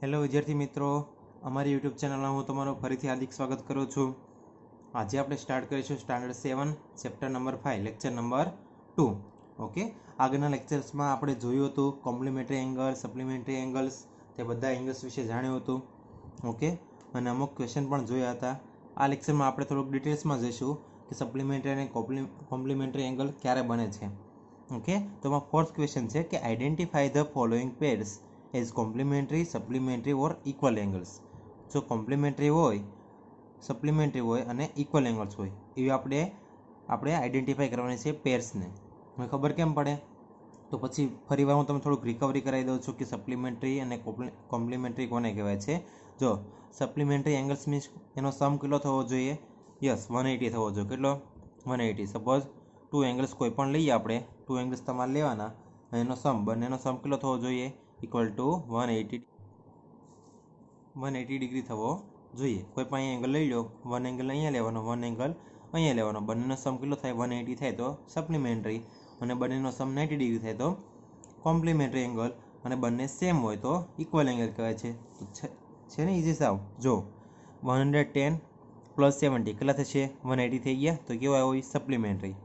Hello વિદ્યાર્થી મિત્રો, અમારી યુટ્યુબ ચેનલમાં હું તમારું ફરીથી હાર્દિક સ્વાગત કરું છું. આજે આપણે સ્ટાર્ટ કરીશું standard 7 chapter number 5 lecture number 2. Okay, આગળના લેક્ચર્સમાં આપણે જોયું હતું કોમ્પ્લિમેન્ટરી એંગલ, સપ્લિમેન્ટરી એંગલ્સ, તે બધા એંગલ્સ વિશે જાણ્યું હતું. ઓકે, અને અમુક ક્વેશ્ચન પણ જોયા હતા. આ લેક્ચરમાં આપણે થોડુંક ડિટેલ્સમાં જઈશું કે સપ્લિમેન્ટરી અને કોમ્પ્લિમેન્ટરી એંગલ ક્યારે બને છે. ઓકે, તો એમાં ફોર્થ ક્વેશ્ચન છે કે identify the following pairs as complimentary, supplementary or equal angles. જો કોમ્પ્લિમેન્ટરી હોય, સપ્લિમેન્ટરી હોય અને ઇક્વલ એંગલ્સ હોય એવી આપણે આઈડેન્ટિફાઈ કરવાની છે પેર્સને. હવે ખબર કેમ પડે? તો પછી ફરીવાર હું તમને થોડુંક રિકવરી કરાવી દઉં છું કે સપ્લિમેન્ટરી અને કોમ્પ્લિમેન્ટરી કોને કહેવાય છે. જો સપ્લિમેન્ટરી એંગલ્સ મીન્સ એનો સમ કેટલો થવો જોઈએ? યસ, 180 થવો જોઈએ. કેટલો? 180. સપોઝ 2 એંગલ્સ કોઈ પણ લઈએ આપણે, 2 એંગલ્સ તમારે લેવાના અને એનો સમ, બંનેનો સમ કેટલો થવો જોઈએ? ઇક્વલ ટુ 180 ડિગ્રી થવો જોઈએ. કોઈ પણ અહીંયા એંગલ લઈ લો, 1 એંગલ અહીંયા લેવાનો, 1 એંગલ અહીંયા લેવાનો, બંનેનો સમ કેટલો થાય? 180 થાય તો સપ્લિમેન્ટરી, અને બંનેનો સમ 90 ડિગ્રી થાય તો કોમ્પ્લિમેન્ટરી એંગલ, અને બંને સેમ હોય તો ઇક્વલ એંગલ કહેવાય છે. તો છે ને ઇઝી સાવ. જો 110 પ્લસ 70 કેટલા થશે? 180 થઈ ગયા તો કેવા હોય? સપ્લિમેન્ટરી.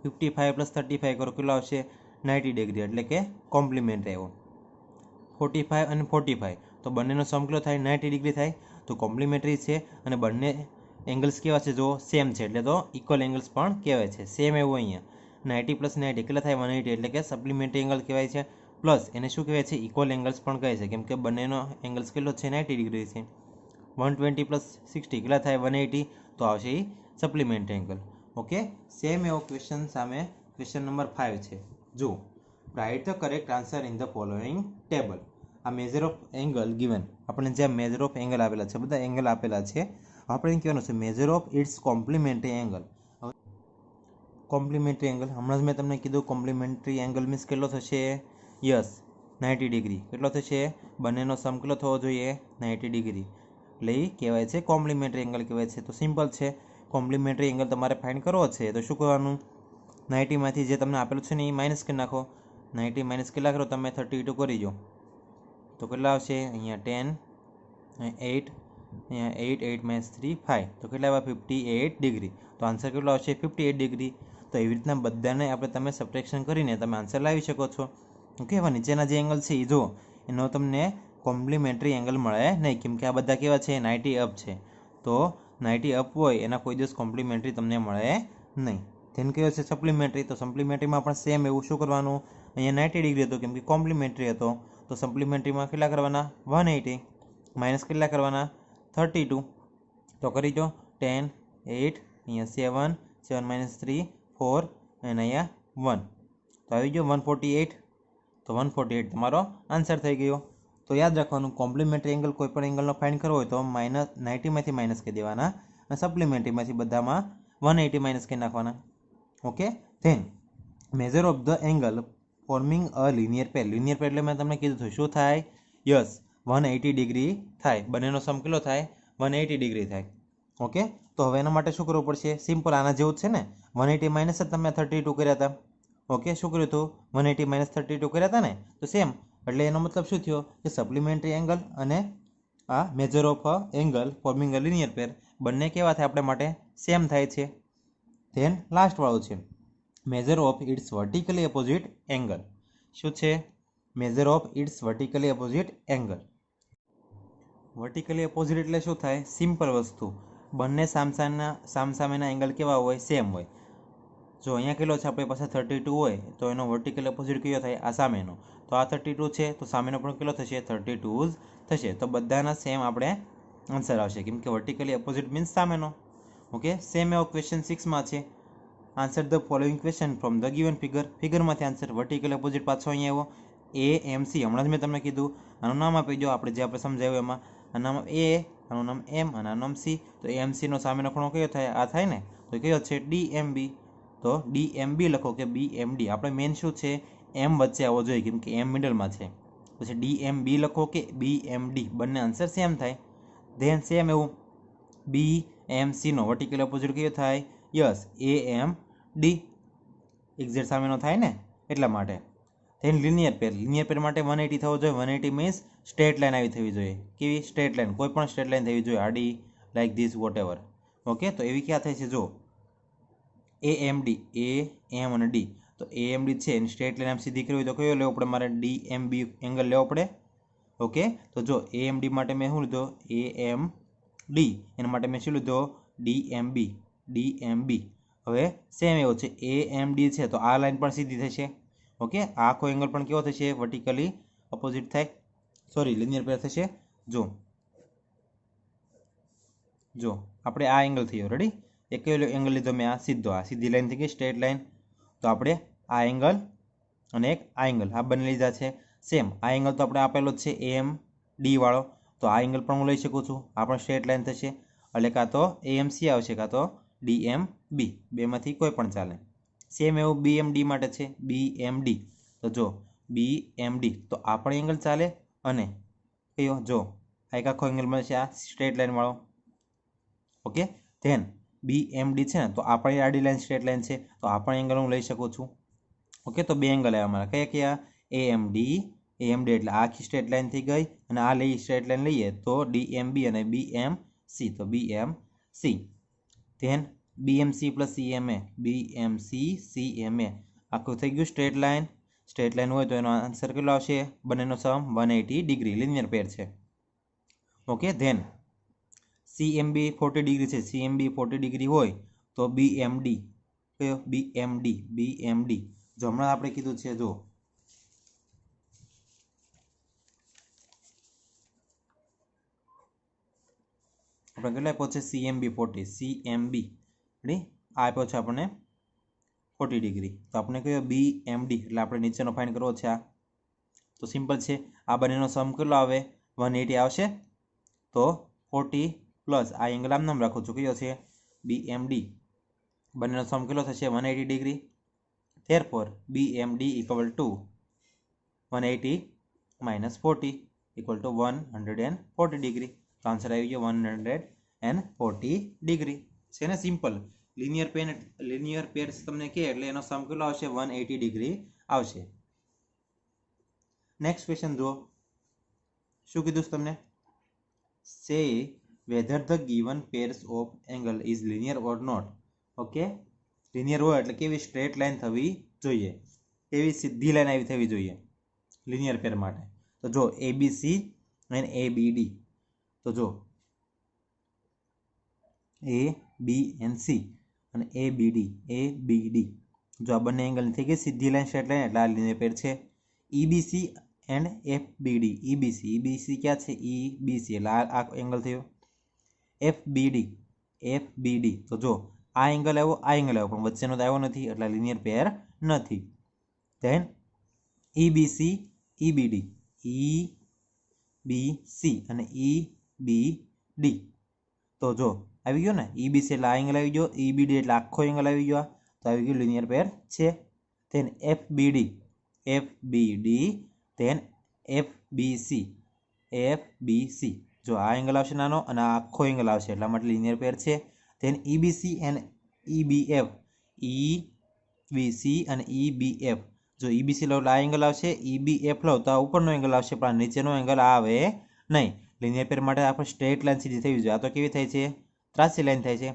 55 પ્લસ 35 કરો કેટલો આવશે? 90 ડિગ્રી, એટલે કે કોમ્પ્લિમેન્ટરી આવ્યો. 45 અને 45 તો બંનેનો સમ કેટલો થાય? 90 ડિગ્રી થાય તો કોમ્પ્લિમેન્ટરી છે, અને બંને એંગલ્સ કેવા છે? જો સેમ છે એટલે તો ઇક્વલ એંગલ્સ પણ કહેવાય છે. સેમ એવું અહીંયા 90 પ્લસ 90 કેટલા થાય? 180, એટલે કે સપ્લિમેન્ટરી એંગલ કહેવાય છે. પ્લસ એને શું કહેવાય છે? ઇક્વલ એંગલ્સ પણ કહે છે, કેમ કે બંનેનો એંગલ્સ કેટલો છે? 90 ડિગ્રી છે. 120 પ્લસ 60 કેટલા થાય? 180, તો આવશે એ સપ્લિમેન્ટરી એંગલ. ઓકે, સેમ એવો ક્વેશ્ચન સામે ક્વેશ્ચન નંબર 5 છે. જો write the correct answer in the following table. આ મેજર ઓફ એંગલ ગિવન, આપણે જ્યાં મેજર ઓફ એંગલ આપેલા છે, બધા એંગલ આપેલા છે, આપણે કહેવાનું છે major of its complimentary angle. Complimentary angle હમણાં જ મેં તમને કીધું, કોમ્પ્લિમેન્ટરી એંગલ મીન્સ કેટલો થશે? Yes, 90 degree. કેટલો થશે? બંનેનો સમ કેટલો થવો જોઈએ? 90 ડિગ્રી, એટલે એ કહેવાય છે કોમ્પ્લિમેન્ટરી એંગલ કહેવાય છે. તો સિમ્પલ છે, કોમ્પ્લિમેન્ટરી એંગલ તમારે ફાઇન્ડ કરવો છે તો શું કરવાનું? 90માંથી જે તમને આપેલું છે ને એ માઇનસ કરી નાખો. 90 માઇનસ કેટલા કરો તમે? 32 કરી દો તો કેટલા આવશે? અહીંયા 10, 8, અહીંયા 8, 8 માઇનસ 3, 5, તો કેટલા આવ્યા? 58 ડિગ્રી. તો આન્સર કેટલો આવશે? 58 ડિગ્રી. તો એવી રીતના બધાને તમે સબટ્રેક્શન કરીને તમે આન્સર લાવી શકો છો. ઓકે, હવે નીચેના જે એંગલ છે એ જો એનો તમને કોમ્પ્લિમેન્ટરી એંગલ મળે નહીં, કેમ કે આ બધા કેવા છે? 90 અપ છે. તો 90 અપ હોય એના કોઈ દિવસ કોમ્પ્લિમેન્ટરી તમને મળે નહીં. ધેન કયો છે? સપ્લિમેન્ટરી. તો સપ્લિમેન્ટરીમાં પણ સેમ એવું શું કરવાનું? અહીંયા 90 ડિગ્રી હતો કેમ કે કોમ્પ્લિમેન્ટરી હતો, તો સપ્લિમેન્ટરીમાં કેટલા કરવાના? 180 માઇનસ કેટલા કરવાના? 32. તો કરી દો 10, 8, અહીંયા 7, 7 માઇનસ 3, 4, અને અહીંયા 1, તો આવી ગયો 148. તો 148 તમારો આન્સર થઈ ગયો. તો યાદ રાખવાનું, કોમ્પ્લિમેન્ટરી એંગલ કોઈ પણ એંગલનો ફાઇન્ડ કરવો હોય તો -90માંથી માઇનસ કરી દેવાના, અને સપ્લિમેન્ટરીમાંથી બધામાં 180 માઇનસ કરી નાખવાના. Okay, then measure of the angle forming a linear pair. Linear pair એટલે મેં તમને કીધું હતું શું થાય? યસ, 180 ડિગ્રી થાય. બંનેનો સમ કેટલો થાય? 180 ડિગ્રી થાય. ઓકે, તો હવે એના માટે શું કરવું પડશે? સિમ્પલ, આના જેવું જ છે ને. 180 માઇનસ જ તમે 32 કર્યા હતા. ઓકે, શું કર્યું હતું? 180 માઇનસ 32 કર્યા હતા ને, તો સેમ. એટલે એનો મતલબ શું થયો કે સપ્લિમેન્ટરી એંગલ અને આ measure of angle forming a linear pair બંને કેવા થાય આપણા માટે? સેમ થાય છે. ધેન લાસ્ટ વાળું છે major of its vertically opposite angle. શું છે? Major of its vertically opposite angle. Vertically opposite એટલે શું થાય? સિમ્પલ વસ્તુ, બંને સામસામેના એંગલ કેવા હોય? સેમ હોય. જો અહીંયા કેટલો છે આપણી પાસે? 32 હોય તો એનો વર્ટિકલ અપોઝિટ કયો થાય? આ સામેનો. તો આ 32 છે તો સામેનો પણ કેટલો થશે? 32 જ થશે. તો બધાના સેમ આપણે આન્સર આવશે, કેમ કે વર્ટિકલી અપોઝિટ મીન્સ સામેનો. ઓકે, સેમ એવો ક્વેશ્ચન 6માં છે. Answer the following question from the given figure. ફિગરમાંથી આન્સર. વર્ટિકલ અપોઝિટ પાછો અહીંયા આવ્યો AMC. હમણાં જ મેં તમને કીધું, આનું નામ આપી દો આપણે જે આપણે સમજાવ્યું એમાં. આનું નામ A, આનું નામ M, અને આનું નામ C. તો AMCનો સામેનો ખૂણો કયો થાય? આ થાય ને, તો કયો છે? DMB. તો DMB લખો કે BMD. આપણે મેન શું છે? M વચ્ચે આવવો જોઈએ, કેમ કે M મિડલમાં છે. પછી DMB લખો કે BMD, બંને આન્સર સેમ થાય. ધેન સેમ એવું BMCનો વર્ટિકલ અપોઝિટ કયો થાય? Yes, AMD. એક્ઝેક્ટ સામેનો થાય ને, એટલા માટે. ધેન લિનિયર પેર માટે 180 થવો જોઈએ. 180 મીન્સ સ્ટ્રેટ લાઈન આવી થવી જોઈએ. કેવી સ્ટ્રેટ લાઈન? કોઈ પણ સ્ટ્રેટ લાઈન થવી જોઈએ, આડી, like this, whatever. Okay, તો એવી ક્યાં થાય છે? જો AMD, AM અને D, તો AMD છે એની સ્ટ્રેટ લાઈન આમ સીધી કરવી તો કયો લેવો પડે મારે? DMB એંગલ લેવો પડે. ઓકે, તો જો AMD માટે મેં શું લીધો? AMD. એના માટે મેં શું લીધો? DMB. હવે સેમ એવો છે, AMD છે તો આ લાઈન પણ સીધી થશે. ઓકે, આખો એંગલ પણ કેવો થશે? વર્ટિકલી ઓપોઝિટ થાય, સોરી લિનિયર પેર થશે. જો આપણે આ એંગલ થયો, રેડી? એક એંગલ લીધો મેં, આ સીધી લાઈન થઈ ગઈ, સ્ટ્રેટ લાઈન. તો આપણે આ એંગલ અને એક આ એંગલ, આ બંને લીધા છે. સેમ આ એંગલ તો આપણે આપેલો જ છે AMD વાળો, તો આ એંગલ પણ હું લઈ શકું છું. આ પણ સ્ટ્રેટ લાઈન થશે, એટલે કાં તો AMC આવશે કાં તો DMB, બેમાંથી કોઈ પણ ચાલે. સેમ એવું BMD માટે છે, BMD. તો જો BMD, તો આ પણ એંગલ ચાલે. અને કયો? જો આ એક આખો એંગલ મળે છે, આ સ્ટ્રેટ લાઈન વાળો. ઓકે, ધેન BMD છે ને, તો આ પણ આડી લાઈન સ્ટ્રેટ લાઈન છે, તો આ પણ એંગલ હું લઈ શકું છું. ઓકે, તો બે એંગલ આવ્યા અમારા. કયા કયા? AMD એટલે આખી સ્ટ્રેટ લાઈન થઈ ગઈ, અને આ લઈ સ્ટ્રેટ લાઈન લઈએ તો DMB અને BMC, તો BMC. Then BMC plus CMA, BMC આખું થઈ ગયું સ્ટ્રેટ લાઈન. સ્ટ્રેટ લાઈન હોય તો એનો આન્સર કેટલો આવશે? બંનેનો સમ 180 ડિગ્રી, લિનિયર પેર છે. ઓકે, ધેન CMB 40 ડિગ્રી છે. CMB 40 ડિગ્રી હોય તો BMD કયો? BMD. જો હમણાં આપણે કીધું છે, જો આપણે કેટલા આપ્યો છે? CMB 40. CMB રેડી, આ આપ્યો છે આપણને 40 ડિગ્રી. તો આપણે કયો? BMD, એટલે આપણે નીચેનો ફાઇન્ડ કરવો છે. આ તો સિમ્પલ છે. આ બંનેનો સમ કેટલો આવે? 180 આવશે. તો 40 પ્લસ આ એંગલ આમ નામ રાખું છું, કયો છે? BMD. બંનેનો સમ કેટલો થશે? 180 degree. Therefore BMD equal to 180 minus 40 equal to 140 degree. તો આન્સર આવી ગયો 140 ડિગ્રી. છે ને સિમ્પલ. લિનિયર પેર્સ તમને કહે એટલે એનો સમ કેટલો આવશે? 180 ડિગ્રી આવશે. નેક્સ્ટ ક્વેશ્ચન જુઓ, શું કીધું છે તમને? સે whether the given pairs of angle is linear or not. Okay, linear હોય એટલે કેવી સ્ટ્રેટ લાઈન થવી જોઈએ, કેવી સીધી લાઈન આવી થવી જોઈએ લિનિયર પેર માટે. તો જો ABC અને ABD, તો જો ABC અને ABD, જો આ બંને એંગલ થઈ ગઈ સીધી લાઈન સ્ટ્રેટ લાઈન, એટલે આ લિનિયર પેર છે. EBC એન્ડ FBD, EBC ક્યાં છે? EBC એટલે આ એંગલ થયો. FBD, તો જો આ એંગલ આવ્યો, આ એંગલ આવ્યો, પણ વચ્ચેનો તો આવ્યો નથી, એટલે લિનિયર પેર નથી. ધેન EBC EBD, EBC અને EBD, તો જો આવી ગયો ને, EBC એટલે આ એંગલ આવી ગયો, EBD એટલે આખો એંગલ આવી ગયો, તો આવી ગયું લિનિયર પેર છે. ધેન FBD, ધેન FBC, જો આ એંગલ આવશે નાનો અને આ આખો એંગલ આવશે, એટલા માટે લિનિયર પેર છે. ધેન EBC અને EBF, જો EBC લો એટલે આ એંગલ આવશે, EBF લો તો આ ઉપરનો એંગલ આવશે, પણ નીચેનો એંગલ આવે નહીં. લિનિયર પેર માટે આપણે સ્ટ્રેટ લાઈન સીધી થવી જોઈએ. આ તો કેવી થાય છે? ત્રાસી લાઈન થાય છે,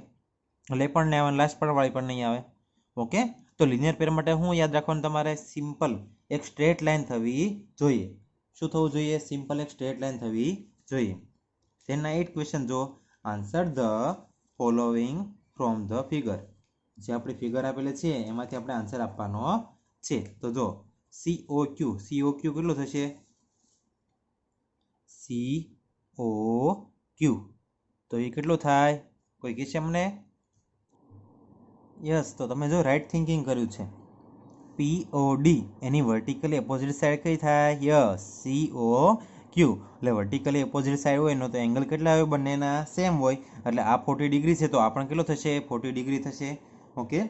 એટલે પણ નહીં આવે, લાસ્ટ પણ વાળી પણ નહીં આવે. ઓકે, તો લિનિયર પેર માટે શું યાદ રાખવાનું તમારે? સિમ્પલ એક સ્ટ્રેટ લાઈન થવી જોઈએ. શું થવું જોઈએ? સિમ્પલ એક સ્ટ્રેટ લાઈન થવી જોઈએ. તેના 8 ક્વેશ્ચન જો, answer the following from the figure. જે આપણી ફિગર આપેલી છે એમાંથી આપણે આન્સર આપવાનો છે. તો જો COQ કેટલું થશે? COQ, તો એ કેટલું થાય? કોઈ કહેશે અમને? યસ, તો તમે જો રાઈટ થિંકિંગ કર્યું છે. POD એની વર્ટિકલી ઓપોઝિટ સાઈડ કઈ થાય? Yes, COQ. એટલે વર્ટિકલી ઓપોઝિટ સાઈડ હોય એનો તો એંગલ કેટલા હોય? બંનેના સેમ હોય, એટલે આ 40 ડિગ્રી છે તો આ પણ કેટલો થશે? 40 ડિગ્રી થશે. ઓકે,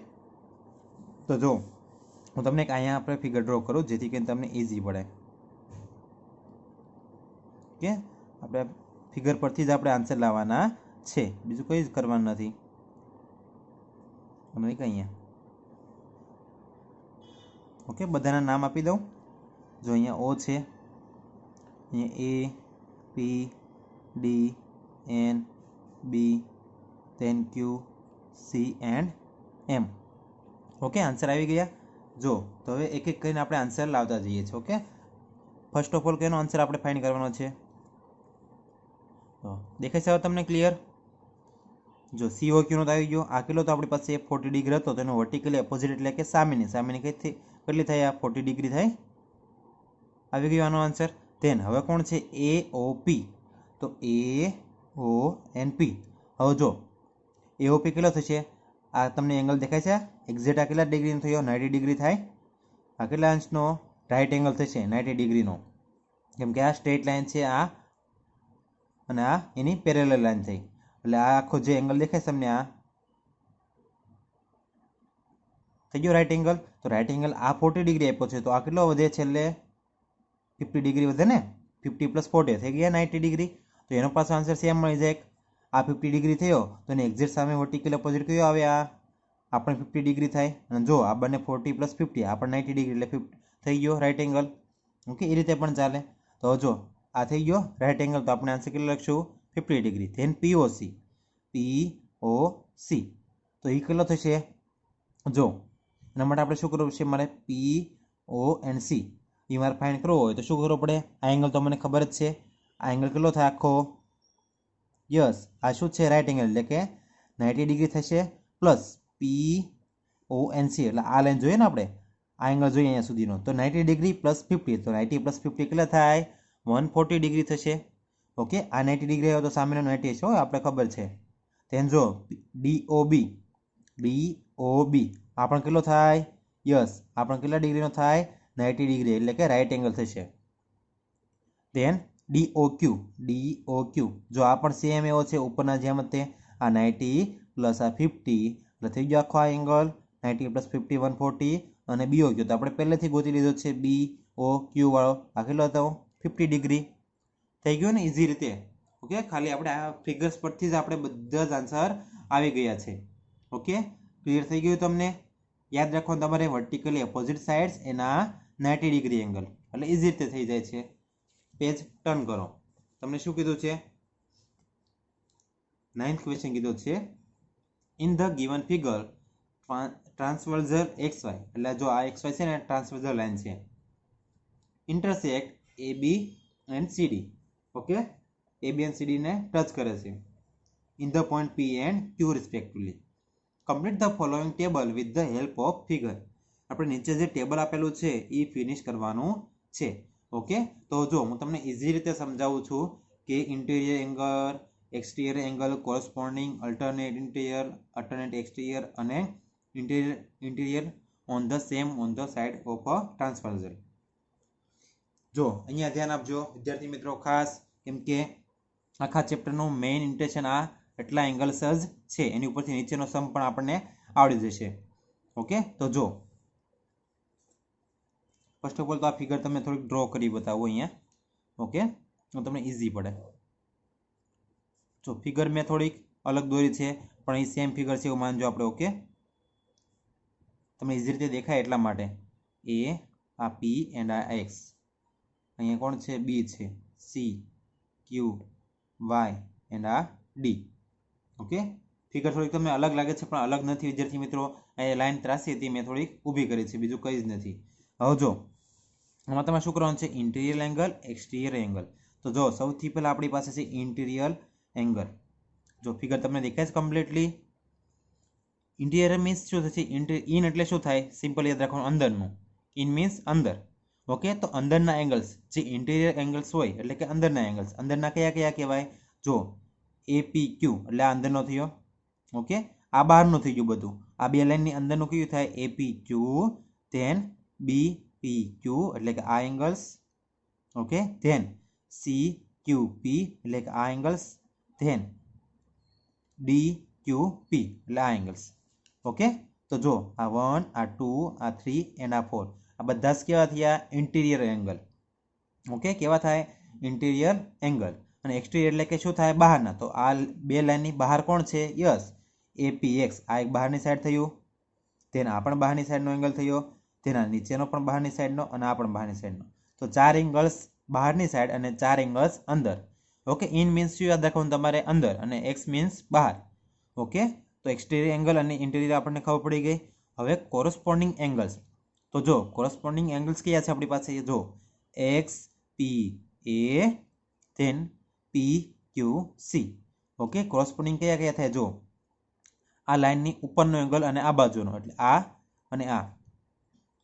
તો જો હું તમને અહીંયા આપણે ફિગર ડ્રો કરું જેથી કરીને તમને ઇઝી પડે. ઓકે, આપણે ફિગર પરથી જ આપણે આન્સર લાવવાના છે, બીજું કંઈ જ કરવાનું નથી. તમને અહીંયા ઓકે, બધાના નામ આપી દઉં. જો અહીંયા ઓ છે, અહીંયા A P D N B then Q C and M. Okay, answer આવી ગયા. જો તો હવે એક એક કરીને આપણે આન્સર લાવતા જઈએ છીએ. Okay, first of all canoe answer આપણે ફાઇન્ડ કરવાનો છે? તો દેખાય છે હવે તમને ક્લિયર? જો CO Q નો તો આવી ગયો. આ કેટલો તો આપણી પાસે 40 ડિગ્રી હતો, તેનો વર્ટિકલી ઓપોઝિટ એટલે કે સામેની કેટલી થાય? આ 40 ડિગ્રી થાય. આવી ગયો આનો આન્સર. ધેન હવે કોણ છે? AOP. તો AONP. હવે જો AOP કેટલો થશે? આ તમને એંગલ દેખાય છે? એક્ઝેક્ટ આ કેટલા ડિગ્રીનો થયો? 90 ડિગ્રી થાય. આ કેટલા અંશનો? રાઇટ એંગલ થશે 90 ડિગ્રીનો, કેમ કે આ સ્ટ્રેટ લાઇન છે આ, અને આ એની પેરેલલ લાઇન થઈ. એટલે આ આખો જે એંગલ દેખાય તમને આ થઈ ગયો રાઇટ એંગલ. તો રાઇટ એંગલ આ 40 ડિગ્રી આપ્યો છે, તો આ કેટલો વધે? છેલ્લે 50 ડિગ્રી વધે ને? 50 + 40 થઈ ગયા 90 ડિગ્રી. તો એનો પાછો આન્સર સેમ મળી જાય. આ 50 ડિગ્રી થયો, તો એને એક્ઝેક્ટ સામે વર્ટિકલ ઓપોઝિટ કયો આવે? આ આપણે 50 ડિગ્રી થાય. અને જો આ બંને 40 + 50 આપણે 90 ડિગ્રી એટલે 50 થઈ ગયો રાઇટ એંગલ. ઓકે, એ રીતે પણ ચાલે. તો જો આ થઈ ગયો રાઇટ એંગલ, તો આપણે આન્સર કેટલો લખશું? 50 ડિગ્રી. Than POC. POC તો એ કેટલો થશે? જો એના માટે આપણે શું કરવું છે? મારે PONC એ મારે ફાઇન્ડ કરવો હોય તો શું કરવું પડે? આ એંગલ તો મને ખબર જ છે. આ એંગલ કેટલો થાય આખો? યસ, આ શું છે? રાઇટ એંગલ એટલે કે 90 ડિગ્રી થશે પ્લસ PONC એટલે આ લાઈન જોઈએ ને આપણે, આ એંગલ જોઈએ અહીંયા સુધીનો. તો 90 ડિગ્રી પ્લસ 50, તો 90 + 50 કેટલા થાય? 140 ડિગ્રી થશે. ઓકે, આ 90 ડિગ્રી આવ્યો તો સામેનો 90 છે, આપણે ખબર છે. ધેન જો DOB. DOB આ પણ કેટલો થાય? યસ, આ પણ કેટલા ડિગ્રીનો થાય? 90 ડિગ્રી એટલે કે રાઇટ એંગલ થશે. Then DOQ. DOQ જો આ પણ સેમ એવો છે ઉપરના જેમ જ તે, આ 90 પ્લસ આ 50 એટલે થઈ ગયો આખો આ એંગલ 90 + 50 140. અને BOQ તો આપણે પહેલેથી ગોતી લીધો છે, BOQ વાળો. આ કેટલો હતો? 50 ડિગ્રી. થઈ ગયું ને ઇઝી રીતે. ઓકે, ખાલી આપણે આ ફિગર્સ પરથી જ આપણે બધા જ આન્સર આવી ગયા છે. ઓકે, ક્લિયર થઈ ગયું તમને? યાદ રાખવાનું તમારે વર્ટિકલી ઓપોઝિટ સાઇડ્સ એના 90 ડિગ્રી એંગલ, એટલે ઇઝી રીતે થઈ જાય છે. પેજ ટર્ન કરો. તમને શું કીધું છે? 9th ક્વેશ્ચન કીધો છે, in the given figure transversal XY, એટલે જો આ XY છે ને ટ્રાન્સવર્ઝલ લાઈન છે, intersect AB and CD. Okay, AB and CD ને ટચ કરે છે in the point P and Q respectively. Complete the following table with the help of figure. આપણે નીચે જે ટેબલ આપેલું છે એ ફિનિશ કરવાનું છે. ઓકે, તો જો હું તમને ઇઝી રીતે સમજાવું છું કે interior angle, exterior angle, corresponding alternate interior, alternate exterior અને interior on the same on the side of a transversal. જો અહીંયા ધ્યાન આપજો વિદ્યાર્થી મિત્રો ખાસ, કેમ કે આખા ચેપ્ટરનું મેઇન ઇન્ટેન્શન આ એટલા એંગલ્સ જ છે, એની ઉપરથી નીચેનો સમ પણ આપણને આવડી જશે. ઓકે, તો જો ફર્સ્ટ ઓફ ઓલ તો આ ફિગર તમે થોડીક ડ્રો કરી બતાવો અહીંયા. ઓકે, તો તમને ઇઝી પડે. જો ફિગર મેં થોડીક અલગ દોરી છે, પણ એ સેમ ફિગર છે એવું માનજો આપણે. ઓકે, તમને ઇઝી રીતે દેખાય એટલા માટે. આ P એન્ડ આ X, અહીંયા કોણ છે? B છે, C, Q, Y એન્ડ આ D. ઓકે, ફિગર થોડીક તમને અલગ લાગે છે, પણ અલગ નથી વિદ્યાર્થી મિત્રો. અહીંયા લાઈન ત્રાસી હતી, મેં થોડીક ઊભી કરી છે, બીજું કંઈ જ નથી. હવે જો આમાં તમે શું કરવાનું છે? Interior angle, exterior angle. તો જો સૌથી પહેલાં આપણી પાસે છે ઇન્ટિરિયર એંગલ. જો ફિગર તમને દેખાય છે કમ્પ્લીટલી? ઇન્ટિરિયર મીન્સ શું થશે? ઇન એટલે શું થાય? સિમ્પલ યાદ રાખવાનું, અંદરનું. ઇન મીન્સ અંદર. ઓકે, તો અંદરના એંગલ્સ જે ઇન્ટિરિયર એંગલ્સ હોય એટલે કે અંદરના એંગલ્સ, અંદરના કયા કયા કહેવાય? જો APQ એટલે આ અંદરનો થયો. ઓકે, આ બહારનું થઈ ગયું બધું. આ બે લાઈનની અંદરનું કયું થાય? APQ. ધેન BPQ એટલે કે આ એંગલ્સ. ઓકે, ધેન CQP એટલે કે આ એંગલ્સ. ધેન DQP એટલે આ એંગલ્સ. ઓકે, તો જો આ 1, આ 2, આ 3 એન્ડ આ 4 આ બધા જ કેવા થયા? Interior angle. ઓકે, કેવા થાય? Interior angle. અને એક્સટિરિયર એટલે કે શું થાય? બહારના. તો આ બે લાઈનની બહાર કોણ છે? Yes, APX. આ એક બહારની સાઈડ થયું. તેના આ પણ બહારની સાઈડનો એંગલ થયો. તેના નીચેનો પણ બહારની સાઈડનો અને આ પણ બહારની સાઈડનો. તો 4 એંગલ્સ બહારની સાઈડ અને 4 એંગલ્સ અંદર. ઓકે, ઇન મીન્સ શું યાદ રાખવાનું તમારે? અંદર, અને એક્સ મીન્સ બહાર. ઓકે, તો એક્સટીરિયર એંગલ અને ઇન્ટિરિયર આપણને ખબર પડી ગઈ. હવે કોરસ્પોન્ડિંગ એંગલ્સ. તો જો કોરસ્પોન્ડિંગ એંગલ્સ કયા છે આપણી પાસે? જો એક્સ પી એ ધેન પી ક્યુ સી. ઓકે, કોરસ્પોન્ડિંગ કયા કયા થાય? જો આ લાઇનની ઉપરનો એંગલ અને આ બાજુનો, એટલે આ અને આ.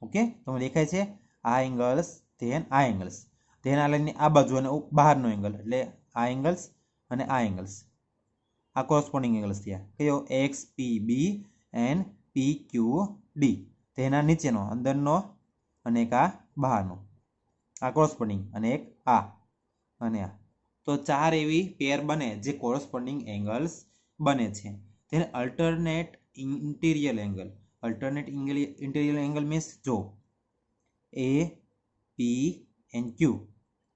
ઓકે, તમને દેખાય છે? આ એંગલ્સ ધેન આ એંગલ્સ, ધેન આ લાઇનની આ બાજુ અને બહારનો એંગલ, એટલે આ એંગલ્સ અને આ એંગલ્સ. આ કોરસ્પોન્ડિંગ એંગલ્સ થયા. કયો? X P B and P Q D. તેના નીચેનો અંદરનો અને એક આ બહારનો, આ કોરસ્પોન્ડિંગ, અને એક આ અને આ. તો 4 એવી પેર બને જે કોરસ્પોન્ડિંગ એંગલ્સ બને છે. તેને alternate interior angle. Alternate interior angle means જો A P and Q,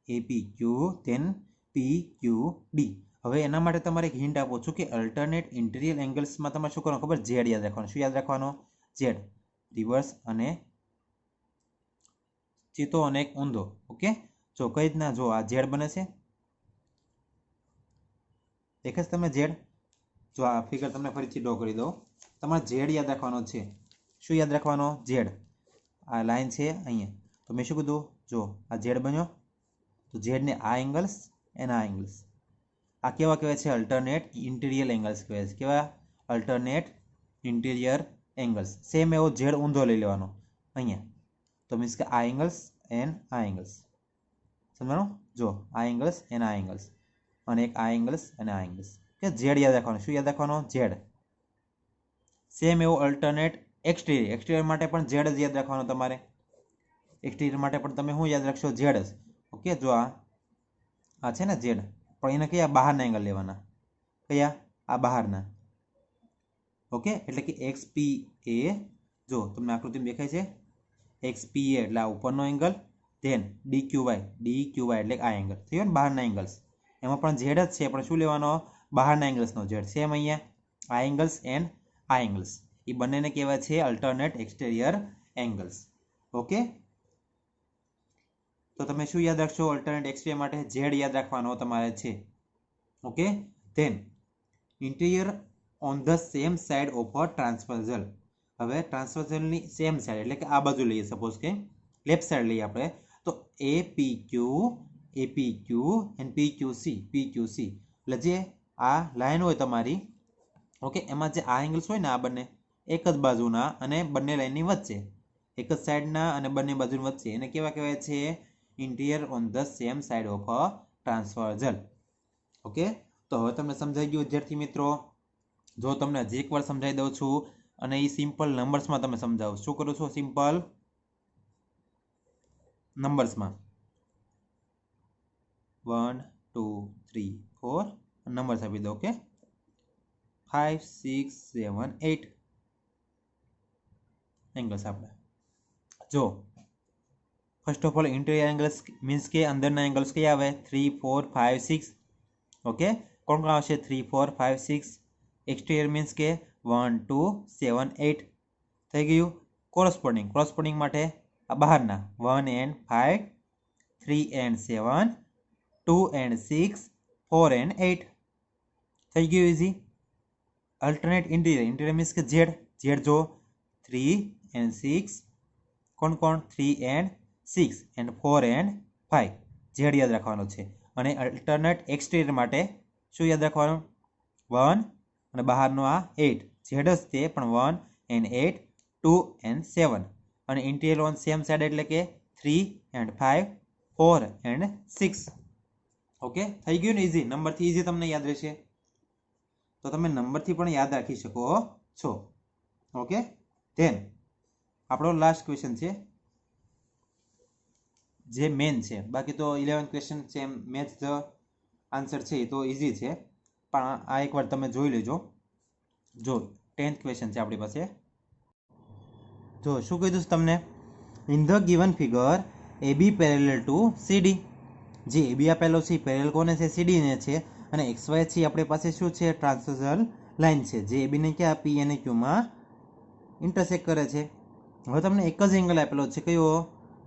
A P Q then P Q D. હવે એના માટે તમારે એક હિન્ટ આપું છું કે અલ્ટરનેટ ઇન્ટિરિયર એંગલ્સમાં તમારે શું કરવાનું ખબર? ઝેડ યાદ રાખવાનું. શું યાદ રાખવાનો? ઝેડ. રિવર્સ અને ચીતો અને એક ઊંધો. ઓકે, જો કઈ રીતના? જો આ ઝેડ બને છે, દેખાય તમે ઝેડ? જો આ ફિગર તમને ફરીથી ડ્રો કરી દો. તમારે ઝેડ યાદ રાખવાનો છે. શું યાદ રાખવાનો? ઝેડ. આ લાઈન છે અહીંયા, તો મેં શું કીધું? જો આ ઝેડ બન્યો, તો ઝેડને આ એંગલ્સ એન્ડ આ એંગલ્સ. આ કેવા કહેવાય છે? અલ્ટરનેટ ઇન્ટિરિયર એંગલ્સ કહેવાય છે. કેવા? Alternate interior angles. સેમ એવો ઝેડ ઊંધો લઈ લેવાનો અહીંયા, તો મીન્સ કે આ એંગલ્સ એન્ડ આ એંગલ્સ. સમજાણું? જો આ એંગલ્સ એન્ડ આ એંગલ્સ, અને એક આ એંગલ્સ અને આ એંગલ્સ. કે ઝેડ યાદ રાખવાનો. શું યાદ રાખવાનો? ઝેડ. સેમ એવો અલ્ટરનેટ એક્સટીરિયર. એક્સટીરિયર માટે પણ ઝેડ જ યાદ રાખવાનો તમારે. એક્સટીરિયર માટે પણ તમે શું યાદ રાખશો? ઝેડ જ. ઓકે, જો આ છે ને ઝેડ, પણ એને કયા? બહારના એંગલ લેવાના. કયા? આ બહારના. ઓકે, એટલે કે એક્સ પી એ, જો તમને આકૃતિ દેખાય છે, એક્સ પી એ એટલે આ ઉપરનો angle, then D Q Y એટલે આ એંગલ થયો ને, બહારના એંગલ્સ. એમાં પણ ઝેડ જ છે, પણ શું લેવાનો? બહારના એંગલ્સનો ઝેડ. સેમ અહીંયા આ એંગલ્સ એન્ડ આ એંગલ્સ, એ બંનેને કહેવાય છે અલ્ટરનેટ એક્સટેરિયર એંગલ્સ. ઓકે, તો તમે શું યાદ રાખશો? અલ્ટરનેટ એક્સટેરિયર માટે ઝેડ યાદ રાખવાનો તમારે છે. Okay, then interior on the same side of a transversal. હવે ટ્રાન્સવર્ઝલની સેમ સાઇડ એટલે કે આ બાજુ લઈએ, સપોઝ કે લેફ્ટ સાઇડ લઈએ આપણે, તો એ P Q and P Q C. એટલે જે આ લાઈન હોય તમારી, ઓકે, એમાં જે આ એંગલ્સ હોય ને, આ બંને એક જ બાજુના અને બંને લાઈનની વચ્ચે, એક જ સાઈડના અને બંને બાજુની વચ્ચે, એને કેવા કહેવાય છે? Interior on the same side of a transversal. Okay, તો હવે તમને સમજાઈ ગયું વિદ્યાર્થી મિત્રો? જો તમને હજી એકવાર સમજાવી દઉં છું, અને એ સિમ્પલ નંબર્સમાં તમે સમજાવું. શું કરું છું? સિમ્પલ નંબર્સમાં 1 2 3 4 નંબર્સ આપી દો. ઓકે, 5 6 7 8 એંગલ્સ આપણે. જો first of all interior angles means કે અંદરના એંગલ્સ કયા આવે? 3 4 5 6. ઓકે, કોણ કોણ આવશે? 3 4 5 6. એક્સટિરિયર મીન્સ કે 1 2 7 8 થઈ ગયું. કોરસ્પોન્ડિંગ માટે આ બહારના 1 and 5 3 and 7 2 and 6 4 and 8 થઈ ગયું. ઇઝી. અલ્ટરનેટ ઇન્ટિરિયર મીન્સ કે ઝેડ જો 3 and 6, કોણ 3 and 6 and 4 and 5, ઝેડ યાદ રાખવાનો છે. અને અલ્ટરનેટ એક્સટિરિયર માટે શું યાદ રાખવાનું? 1 અને બહારનો આ 8, ઝેડ જ તે, પણ 1 and 8 2 and 7, અને ઇન્ટિરિયર ઓન સેમ સાઇડ એટલે કે 3 and 5 4 and 6. ઓકે, થઈ ગયું ને? ઇઝી. નંબરથી ઇઝી તમને યાદ રહેશે, તો તમે નંબરથી પણ યાદ રાખી શકો છો. ઓકે, ધેન આપણો લાસ્ટ ક્વેશ્ચન છે જે મેન છે. બાકી તો 11 ક્વેશ્ચન છે, મેથ્સ ધ આન્સર છે એ તો ઇઝી છે, પણ આ એકવાર તમે જોઈ લેજો. જો 10th ક્વેશ્ચન છે આપણી પાસે. જો શું કીધું છે તમને? In the given figure A B parallel to CD. જે એ બી આપેલો છે એ પેરેલલ કોને છે? સીડીને છે. અને એક્સ વાય છે આપણી પાસે શું છે? ટ્રાન્સવર્ઝલ લાઈન છે, જે એ બીને ક્યાં પી અને ક્યુમાં ઇન્ટરસેક્ટ કરે છે. હવે તમને એક જ એંગલ આપેલો છે, કયો?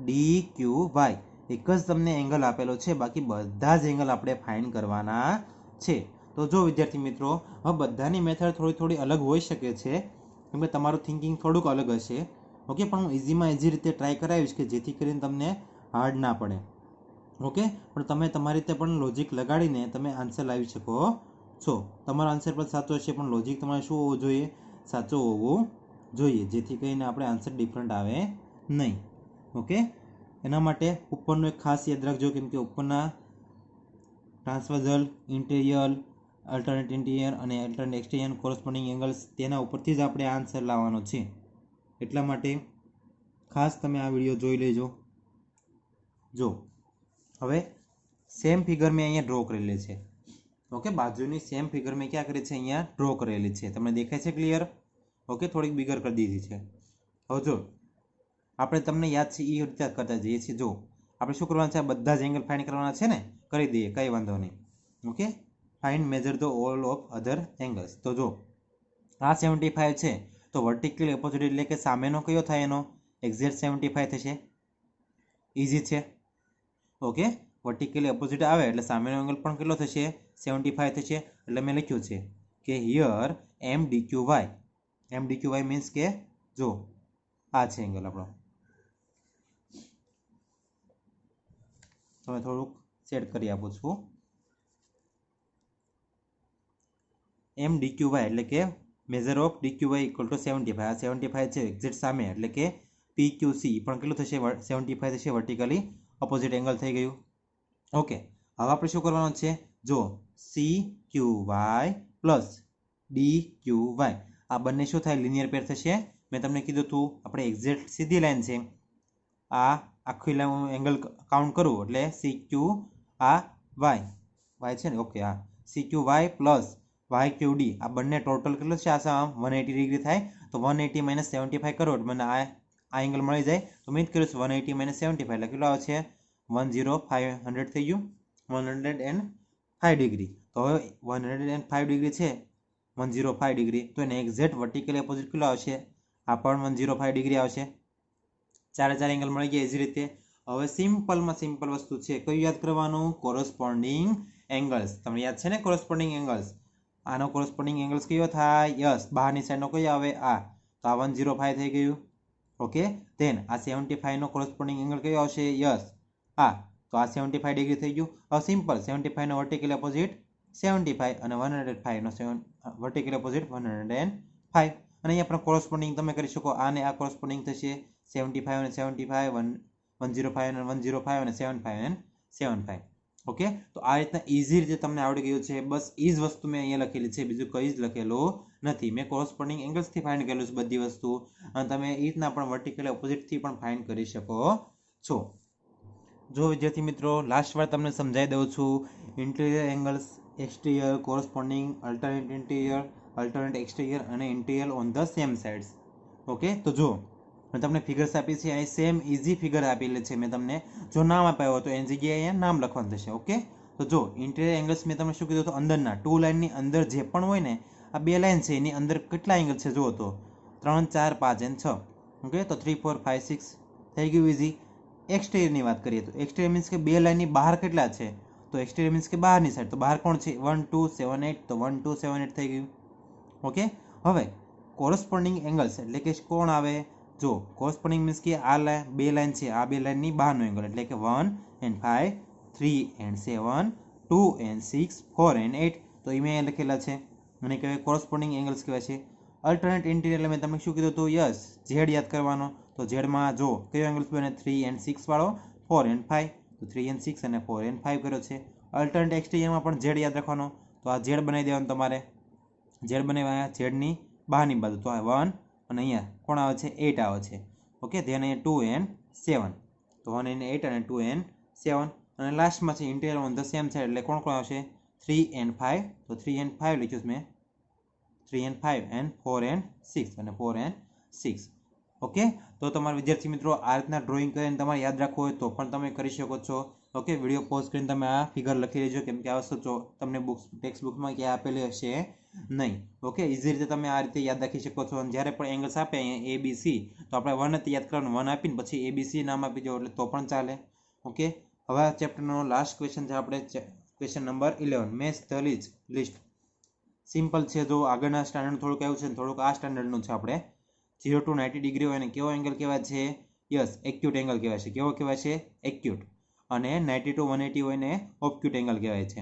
D Q Y. એક જ તમને એંગલ આપેલો છે, બાકી બધા જ એંગલ આપણે ફાઇન્ડ કરવાના છે. તો જો વિદ્યાર્થી મિત્રો, હવે બધાની મેથડ થોડી અલગ હોઈ શકે છે, કેમ કે તમારું થિંકિંગ થોડુંક અલગ હશે. ઓકે, પણ હું ઇઝીમાં ઇઝી રીતે ટ્રાય કરાવીશ કે જેથી કરીને તમને હાર્ડ ના પડે. ઓકે, પણ તમે તમારી રીતે પણ લોજિક લગાડીને તમે આન્સર લાવી શકો છો. તમારો આન્સર પણ સાચો હશે, પણ લોજિક તમારે શું હોવું જોઈએ? સાચું હોવું જોઈએ, જેથી કરીને આપણે આન્સર ડિફરન્ટ આવે નહીં. ઓકે, એના માટે ઉપરનું એક ખાસ યાદ રાખજો, કેમ કે ઉપરના ટ્રાન્સવર્ઝલ, ઇન્ટિરિયર, અલ્ટરનેટ ઇન્ટિરિયર અને અલ્ટરનેટ એક્સટિરિયર કોરસ્પોન્ડિંગ એંગલ્સ, તેના ઉપરથી જ આપણે આન્સર લાવવાનો છે. એટલા માટે ખાસ તમે આ વિડીયો જોઈ લેજો. જો હવે સેમ ફિગર મેં અહીંયા ડ્રો કરેલી છે. ઓકે, બાજુની સેમ ફિગર મેં ક્યાં કરી છે? અહીંયા ડ્રો કરેલી છે. તમને દેખાય છે ક્લિયર? ઓકે, થોડીક બિગર કરી દીધી છે. હવે જો આપણે તમને યાદ છે એ રીતે કરતા જઈએ છીએ. જો આપણે શું કરવાનું છે? બધા જ એંગલ ફાઇન્ડ કરવાના છે ને, કરી દઈએ, કંઈ વાંધો નહીં. Okay, find major the all of other angles. તો જો આ 75 છે, તો વર્ટિકલ ઓપોઝિટ એટલે કે સામેનો કયો થાય? એનો એક્ઝેક્ટ 75 થશે. ઇઝી છે. ઓકે, વર્ટિકલી ઓપોઝિટ આવે એટલે સામેનો એંગલ પણ કેટલો થશે? 75 થશે. એટલે મેં લખ્યું છે કે here M DQ Y. M DQ Y means કે જો આ છે એંગલ આપણો. તમે થોડુંક સેટ કરી આપું છું. એમ ડીક્યુ વાય એટલે કે measure of DQ Y equal to 75. આ 75 છે એક્ઝેક્ટ સામે, એટલે કે PQC પણ કેટલું થશે? 75 થશે. વર્ટિકલી ઓપોઝિટ એંગલ થઈ ગયું. ઓકે, હવે આપણે શું કરવાનું છે? જો CQY પ્લસ DQY આ બંને શું થાય? લિનિયર પેર થશે. મેં તમને કીધું હતું આપણે એક્ઝેક્ટ સીધી લાઈન છે, આ આખી લાઈન એંગલ કાઉન્ટ કરું એટલે CQY છે ને. ઓકે, હા, CQY પ્લસ YQD આ બંને ટોટલ કેટલું છે? આ 180 ડિગ્રી થાય. તો 180 માઇનસ 75 કરો એટલે મને આ એંગલ મળી જાય. તો મેં જ કર્યું 180 માઇનસ 75 એટલે કેટલું આવે છે? 105 થઈ ગયું. 105 ડિગ્રી. તો હવે 105 ડિગ્રી છે, 105 ડિગ્રી, તો એને એક્ઝેક્ટ વર્ટિકલી ઓપોઝિટ કેટલું આવશે? આ પણ 105 ડિગ્રી આવશે. ચારે એંગલ મળી ગયા ઇઝી રીતે. હવે સિમ્પલમાં સિમ્પલ વસ્તુ છે, કયું યાદ કરવાનું? Corresponding angles. તમને યાદ છે ને કોરસ્પોન્ડિંગ એંગલ્સ? આનો કોરસ્પોન્ડિંગ એંગલ્સ કયો થાય? યસ, બહારની સાઈડનો કયો આવે? આ. તો આ 105 થઈ ગયું. ઓકે, ધેન આ 75 નો કોરસ્પોન્ડિંગ એંગલ કયો આવશે? યસ, આ. તો આ 75 ડિગ્રી થઈ ગયું. હવે સિમ્પલ 75 નો વર્ટિકલ ઓપોઝિટ 75 અને 105 નો વર્ટિકલ ઓપોઝિટ 105. અને અહીંયા પણ કોરસ્પોન્ડિંગ તમે કરી શકો. આને આ કોરસ્પોન્ડિંગ થશે 75 અને 75, 105 અને 105 અને 75 અને 75. ઓકે, તો આ રીતના ઇઝી રીતે તમને આવડી ગયું છે. બસ એ જ વસ્તુ મેં અહીંયા લખેલી છે, બીજું કંઈ જ લખેલું નથી. મેં કોરસ્પોન્ડિંગ એંગલ્સથી ફાઇન્ડ કરેલું છે બધી વસ્તુ, અને તમે એ રીતના પણ વર્ટિકલ ઓપોઝિટથી પણ ફાઇન્ડ કરી શકો છો. જો વિદ્યાર્થી મિત્રો, લાસ્ટ વાર તમને સમજાવી દઉં છું. Interior angles, exterior, corresponding, alternate interior, alternate exterior અને interior on the same sides. Okay, તો જો મેં તમને ફિગર્સ આપી છે, અહીં સેમ ઇઝી ફિગર આપેલી છે મેં તમને. જો નામ આપ્યા હોય તો એની જગ્યાએ અહીંયા નામ લખવાનું થશે. ઓકે, તો જો ઇન્ટિરિયર એંગલ્સ મેં તમને શું કીધું હતું? અંદરના 2 લાઇનની અંદર જે પણ હોય ને, આ 2 લાઇન છે એની અંદર કેટલા એંગલ છે જુઓ તો 3, 4, 5 અને 6. ઓકે, તો 3, 4, 5, 6 થઈ ગયું ઇઝી. એક્સટિરિયરની વાત કરીએ તો એક્સટિરિયર મીન્સ કે 2 લાઇનની બહાર કેટલા છે? તો એક્સટિરિયર મીન્સ કે બહારની સાઈડ. તો બહાર કોણ છે? 1, 2, 7, 8. તો 1, 2, 7, 8 થઈ ગયું. ઓકે, હવે કોરસ્પોન્ડિંગ એંગલ્સ એટલે કે કોણ આવે? જો કોરસ્પોન્ડિંગ મીન્સ કે આ 2 લાઇન છે, આ 2 લાઇનની બહારનો એંગલ એટલે કે 1 and 5, 3 and 7, 2 and 6, 4 and 8. તો એ મેં લખેલા છે. મને કહેવાય કોરસ્પોન્ડિંગ એંગલ્સ કહેવાય છે. અલ્ટરનેટ ઇન્ટિરિયર મેં તમને શું કીધું હતું? યસ, ઝેડ યાદ કરવાનો. તો ઝેડમાં જો કયો એંગલ્સ બને? 3 and 6 વાળો, 4 and 5. તો 3 and 6 અને 4 and 5 કર્યો છે. અલ્ટરનેટ એક્સટિરિયરમાં પણ ઝેડ યાદ રાખવાનો. તો આ ઝેડ બનાવી દેવાનું તમારે. ઝેડ બનાવ્યા ઝેડની બહારની બાજુ. તો આ 1 અને અહીંયા કોણ આવે છે? 8 આવે છે. ઓકે, ધ્યાન અહીંયા 2 and 7. તો 1 and 8 અને 2 and 7. અને લાસ્ટમાં છે interior on the same side એટલે કોણ કોણ આવશે? 3 and 5. તો 3 and 5 લખ્યું મેં. 3 and 5 and 4 and 6 અને 4 and 6. ઓકે, તો તમારા વિદ્યાર્થી મિત્રો આ રીતના ડ્રોઈંગ કરીને તમારે યાદ રાખવું હોય તો પણ તમે કરી શકો છો. ઓકે, વિડીયો પોઝ કરીને તમે આ ફિગર લખી લેજો, કેમ કે આ વસ્તુ તમને ટેક્સ્ટ બુકમાં ક્યાં આપેલી હશે નહીં. ઓકે, ઇઝી રીતે તમે આ રીતે યાદ રાખી શકો છો. અને જ્યારે પણ એંગલ્સ આપે અહીંયા ABC, તો આપણે 1 જ યાદ કરવાનું. 1 આપીને પછી ABC નામ આપી દો એટલે તો પણ ચાલે. ઓકે, હવે આ ચેપ્ટરનો લાસ્ટ ક્વેશ્ચન છે આપણે question number 11, match the list. Simple છે, જો આગળના સ્ટાન્ડર્ડ થોડુંક આવ્યું છે ને થોડુંક આ સ્ટાન્ડર્ડનું છે. આપણે 0 to 90 ડિગ્રી હોય ને કેવો એંગલ કહેવાય છે? યસ, એક્યુટ એંગલ કહેવાય છે. કેવો કહેવાય છે? એક્યુટ. અને 90 to 180 હોય ને ઓબ્ક્યુટ એંગલ કહેવાય છે.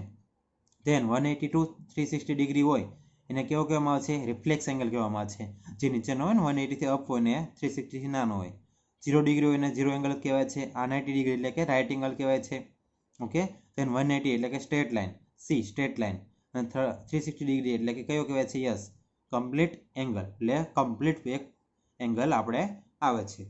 ધેન 180 to 360 ડિગ્રી હોય એને કેવો કહેવામાં આવે છે? રિફ્લેક્સ એંગલ કહેવામાં આવે છે. જે નીચેનો હોય ને 180 થી અપ હોય ને 360 થી નાનો હોય. 0 ડિગ્રી હોય ને 0 એંગલ કહેવાય છે. આ 90 ડિગ્રી એટલે કે રાઇટ એંગલ કહેવાય છે. ઓકે, ધેન 180 એટલે કે straight line, C straight line. અને 360 ડિગ્રી એટલે કે કયો કહેવાય છે? યસ, કમ્પ્લીટ એંગલ, એટલે કમ્પ્લીટ એંગલ આપણે આવે છે.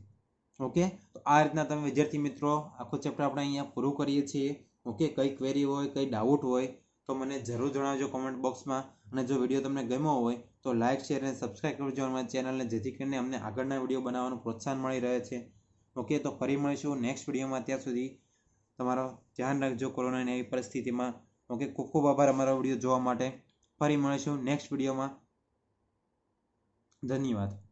ઓકે, તો આ રીતના તમે વિદ્યાર્થી મિત્રો આખું ચેપ્ટર આપણે અહીંયા પૂરું કરીએ છીએ. ઓકે, કઈ ક્વેરી હોય, કઈ ડાઉટ હોય તો મને જરૂર જણાવજો કોમેન્ટ બોક્સમાં. અને જો વિડીયો તમને ગમ્યો હોય તો લાઇક, શેર અને સબસ્ક્રાઈબ કરજો અમારી ચેનલને, જેથી કરીને અમને આગળના વિડીયો બનાવવાનું પ્રોત્સાહન મળી રહે છે. ઓકે, તો ફરી મળીશું નેક્સ્ટ વિડીયોમાં. ત્યાં સુધી તમારો ધ્યાન રાખજો કોરોનાની એવી પરિસ્થિતિમાં. ઓકે, ખૂબ ખૂબ આભાર અમારો વિડીયો જોવા માટે. ફરી મળીશું નેક્સ્ટ વિડીયોમાં. ધન્યવાદ.